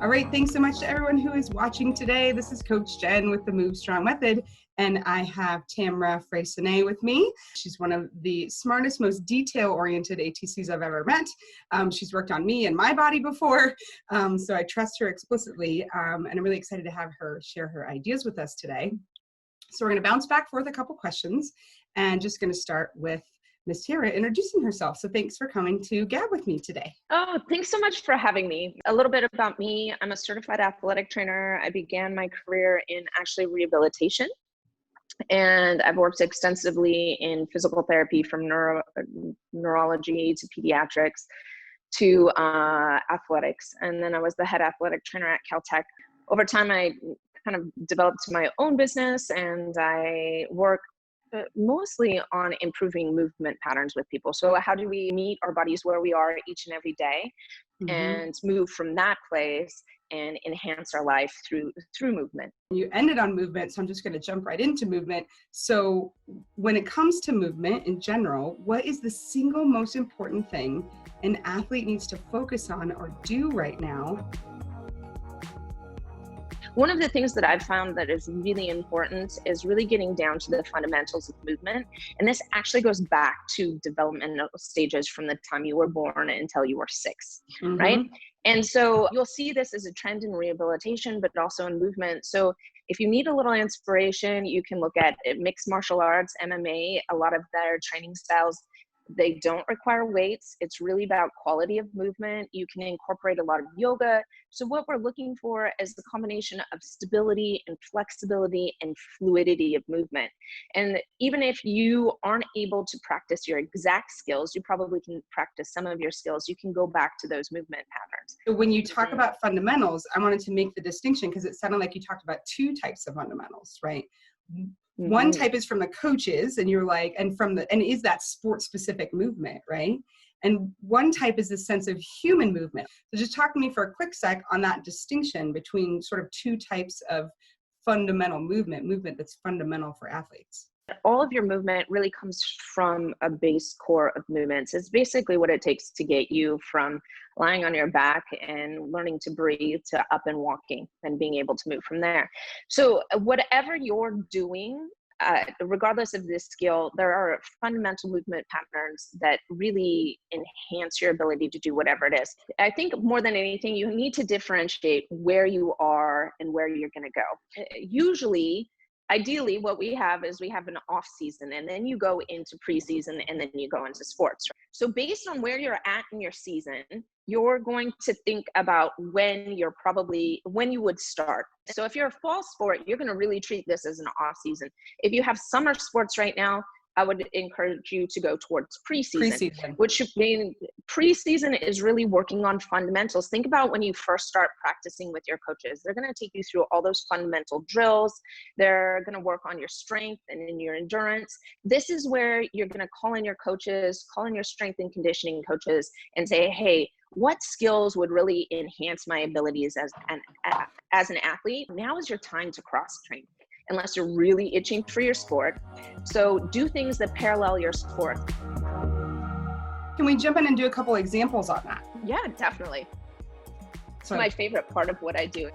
All right, thanks so much to everyone who is watching today. This is Coach Jen with the Move Strong Method, and I have Tamara Frayssinet with me. She's one of the smartest, most detail-oriented ATCs I've ever met. She's worked on me and my body before, so I trust her explicitly, and I'm really excited to have her share her ideas with us today. So we're going to bounce back forth a couple questions, and just going to start with Ms. Tara introducing herself. So thanks for coming to gab with me today. Oh, thanks so much for having me. A little bit about me. I'm a certified athletic trainer. I began my career in actually rehabilitation, and I've worked extensively in physical therapy from neurology to pediatrics to athletics. And then I was the head athletic trainer at Caltech. Over time, I kind of developed my own business, and I work mostly on improving movement patterns with people. So how do we meet our bodies where we are each and every day and move from that place and enhance our life through movement? You ended on movement, so I'm just going to jump right into movement. So when it comes to movement in general, what is the single most important thing an athlete needs to focus on or do right now? One of the things that I've found that is really important is really getting down to the fundamentals of movement. And this actually goes back to developmental stages from the time you were born until you were 6, right? And so you'll see this as a trend in rehabilitation, but also in movement. So if you need a little inspiration, you can look at mixed martial arts, MMA. A lot of their training styles, they don't require weights. It's really about quality of movement. You can incorporate a lot of yoga. So what we're looking for is the combination of stability and flexibility and fluidity of movement. And even if you aren't able to practice your exact skills, you probably can practice some of your skills. You can go back to those movement patterns. So when you talk about fundamentals, I wanted to make the distinction because it sounded like you talked about 2 types of fundamentals, right? One type is from the coaches, and you're like, and is that sport specific movement, right? And one type is this sense of human movement. So just talk to me for a quick sec on that distinction between sort of 2 types of fundamental movement that's fundamental for athletes. All of your movement really comes from a base core of movements. It's basically what it takes to get you from lying on your back and learning to breathe to up and walking and being able to move from there. So whatever you're doing, regardless of this skill, there are fundamental movement patterns that really enhance your ability to do whatever it is. I think more than anything, you need to differentiate where you are and where you're going to go. Ideally, what we have is we have an off season, and then you go into preseason, and then you go into sports. So based on where you're at in your season, you're going to think about when you would start. So if you're a fall sport, you're going to really treat this as an off season. If you have summer sports right now, I would encourage you to go towards preseason, which means preseason is really working on fundamentals. Think about when you first start practicing with your coaches. They're going to take you through all those fundamental drills. They're going to work on your strength and in your endurance. This is where you're going to call in your coaches, call in your strength and conditioning coaches, and say, hey, what skills would really enhance my abilities as an athlete? Now is your time to cross train, unless you're really itching for your sport. So do things that parallel your sport. Can we jump in and do a couple examples on that? Yeah, definitely. It's my favorite part of what I do.